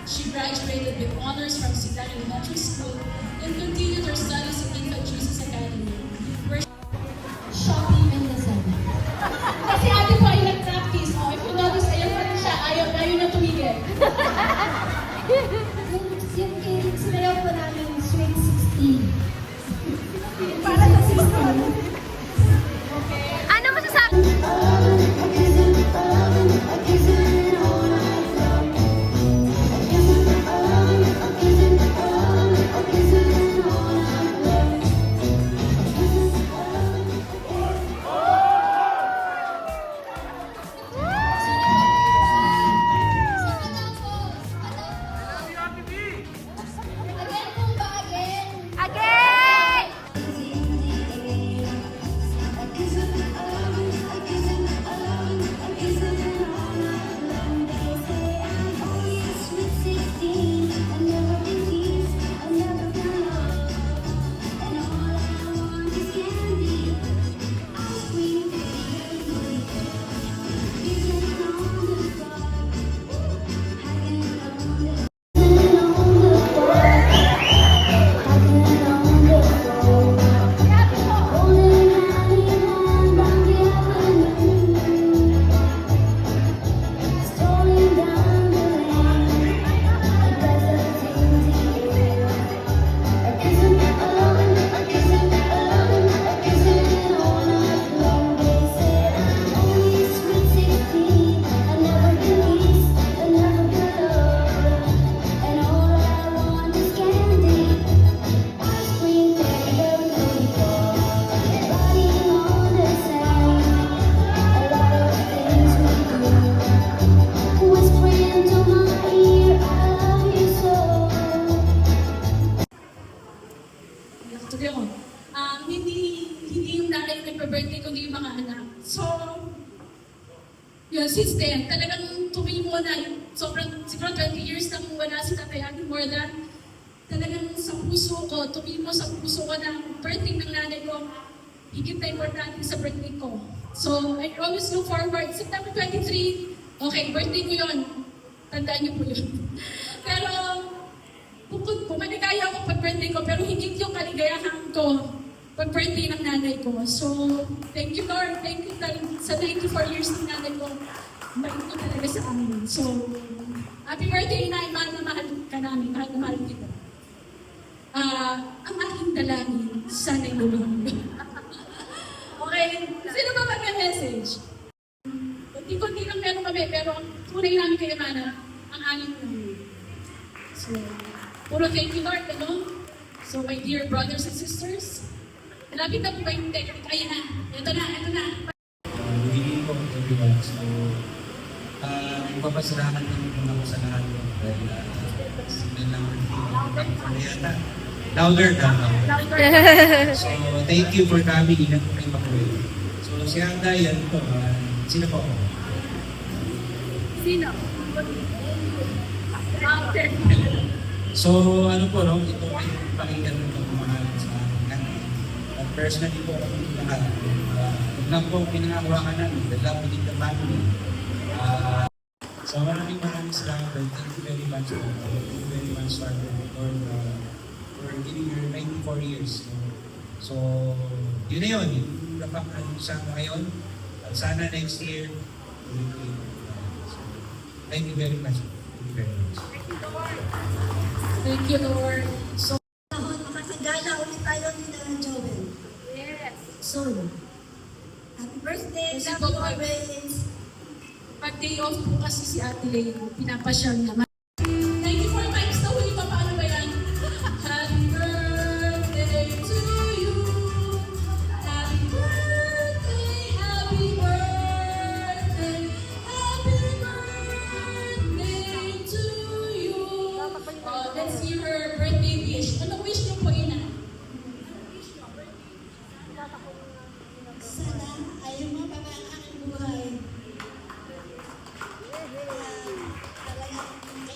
She graduated with honors from Sitan Elementary School and continued her studies at Infant Jesus Academy, where Shopee and Lazada. Kasi ate po ay nag-practice. Oh, if you notice, ayaw pa rin siya. Ayaw na tumigil. Yung sayaw po namin, Sweet 16. Para sa 16. Ano masasabi? Again! Hindi yung nanay nagpa-birthday, kundi yung mga anak. So, yun, since then, talagang tumimo na yung sobrang, siguro 20 years nang wala si Tatay Ate, more than talagang sa puso ko, tumimo sa puso ko na birthday ng nanay ko, higit na importante sa birthday ko. So, I always look forward. September 23, okay, birthday ko yun. Tandaan niyo po yun. Pero, maligaya ako pag-birthday ko, pero higit yung kaligayahan ko pag-birthday ng nanay ko. So, thank you Lord. Thank you sa 94 years ng nanay ko. Bait ko talaga sa amin. So, happy birthday na, mahal na mahal ka namin. Mahal na mahal kita. Ang aking dalangin, sana'y lulong. Okay, sino ba mag-message? Kunti-kunti lang meron kami, pero ang tunay namin kay Mana, ang aming namin. So, puro thank you Lord, ano? So, my dear brothers and sisters, malapit na po ba yung technique? Ayan na, ito na. Good evening po everyone. So, magpapasalamat naman po ako sa lahat po. Dahil, sila lang for yata. Louder. So, thank you for coming. Ilan po kayo makuwi. So, si Anda, yan po. Sino po? Sino? So, ano po, no? Ito ay pakinggan mo ito mga sa akin. At personally po, lahat. Huwag lang po pinangakuha namin. The love within the family. So, maraming salamat. Thank you very much. Thank you very much, Father, for giving your 94 years. So, yun na yun. Yung napakasama ngayon. At sana next year, thank you very much. Thank you very much. Thank you Lord. So, Makasagala ulit tayo ni Joel. yes. So, happy birthday, Kasi happy po, birthday. pag day off po kasi si Ate Lane, pinapasyal naman. 94 times na huli pa, paano ba yan? Happy birthday to you. Happy birthday, happy birthday, happy birthday to you. Let's hear her birthday wish. Anong wish niyo po, Ina? Sana ayaw mapaba ang aking buhay. Talagang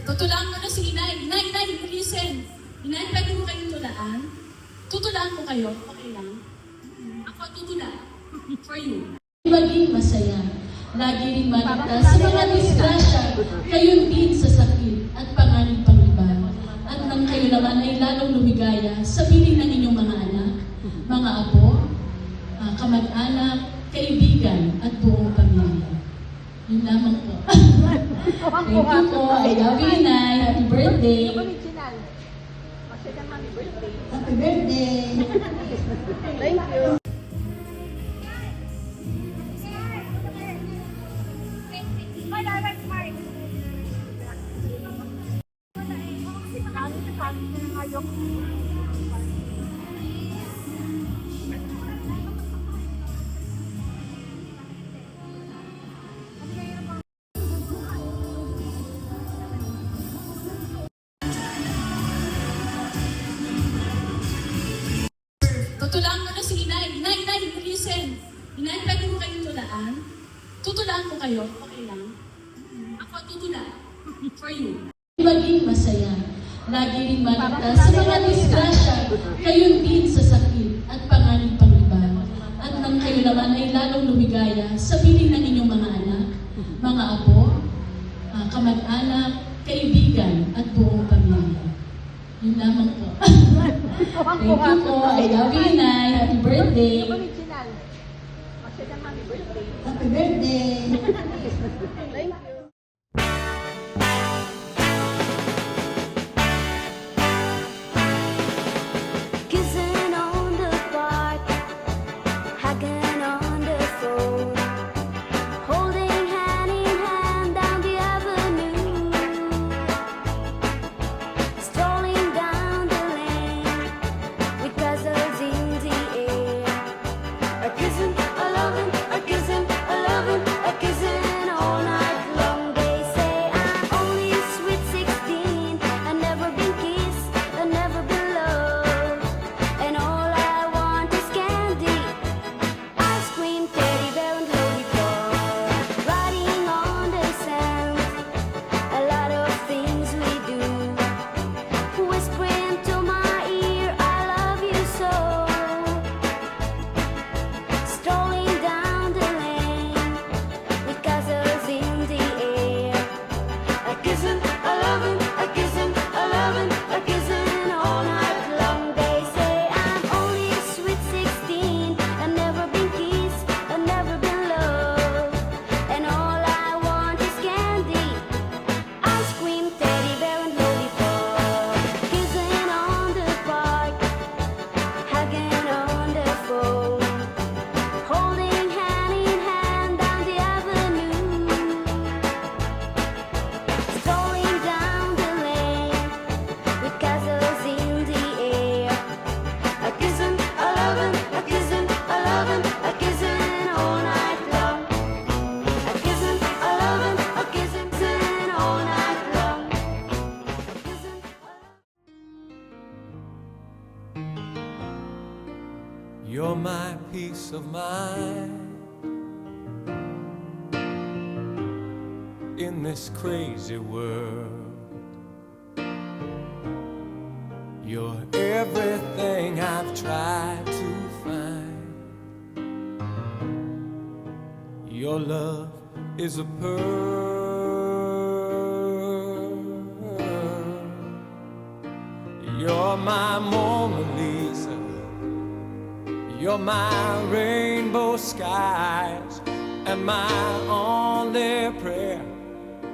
Tutulaan ko na si Inay. Inay, Inay, listen. Inay, pwede mo kayong tulaan? Tutulaan ko kayo. Okay lang? Ako tutula. For you. Maging masaya. Lagi rin maligtas sa mga disgrasya, kayo din sa sakit at panganib pang iba. At nang kayo naman ay lalong lumigaya sa piling ng inyong mga anak, mga apo, kamag-anak, kaibigan, at buong pamilya. Yun lamang po. Thank you po. I love you, Inay. Happy birthday. Happy birthday. Thank you. Tutulaan ko na si Inay. Inay, Inay, listen. Inay, pwede mo kayong tulaan? Tutulaan ko kayo. Okay lang? Ako tutula. For you. Maging masaya. Lagi rin maligtas sa mga disgrasya, kayo din sa sakit at panganib pang iba. At nang kayo naman ay lalong lumigaya sa piling ng inyong mga anak, mga apo, kamag-anak, kaibigan, at buong pamilya. Yun lamang po. Thank you po. I love you, Inay. Happy birthday. Happy birthday. Thank you. Kissing on the park, hugging on the phone, holding hand in hand down the avenue, strolling down the lane with castles in the air, a kissing, a loving, a kissing, a loving, a kissing all night long. They say I'm only a sweet 16, I've never been kissed, I've never been loved, and all I want is candy, ice cream, teddy bear, and lollipop. Riding on the sand, a lot of things we do, whispering to my ear, I love you so. Strolling down the lane with castles in the air, a kissing, a loving, a kissing, a loving, a kissing all night long. They say I'm only a sweet 16, I've never been kissed, I've never been loved, and all I want is candy, ice cream, teddy bear, and lollipop. Kissing on the park, hugging on the phone, holding hand in hand down the avenue, strolling down the lane with castles in the air, a kissing, a loving, a kissing, a loving, a kissing all night long, a kissing, a loving, a kissing, kissing all night long, a kissing, You're my peace of mind in this crazy world. You're everything I've tried to find. Your love is a pearl. You're my Mona Lisa. You're my rainbow skies, and my only prayer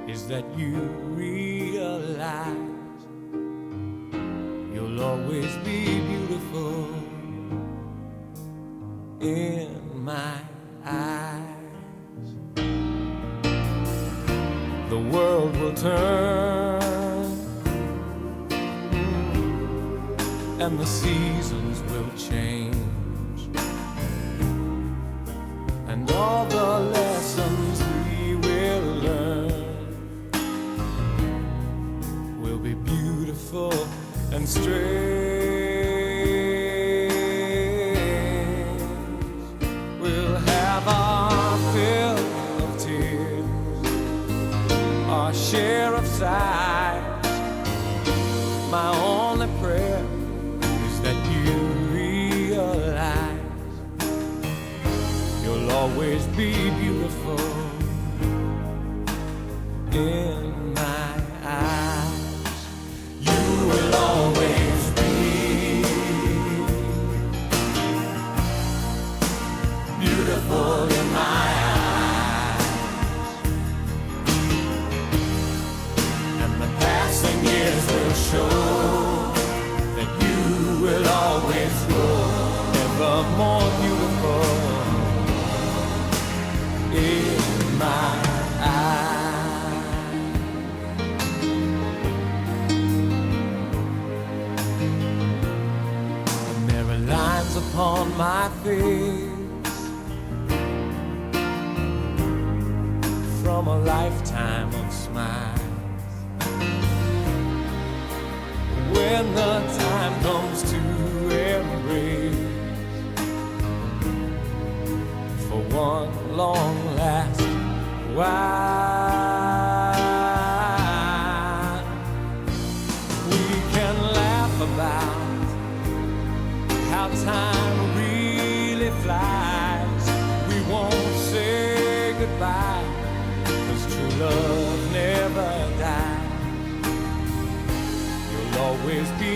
is that you realize you'll always be beautiful in my eyes. The world will turn, and the seasons will change, and all the lessons we will learn beautiful and strange. We'll have our fill of tears, our share of sighs. My only prayer is that you realize you'll always be beautiful in my eyes. You will always be beautiful in my eyes. And the passing years will show that you will always grow ever more beautiful in my eyes. And there are lines upon my face from a lifetime of smiles. When the time comes to embrace for one long last while, we can laugh about how time really flies. We won't say goodbye, 'cause true love never dies. You'll always be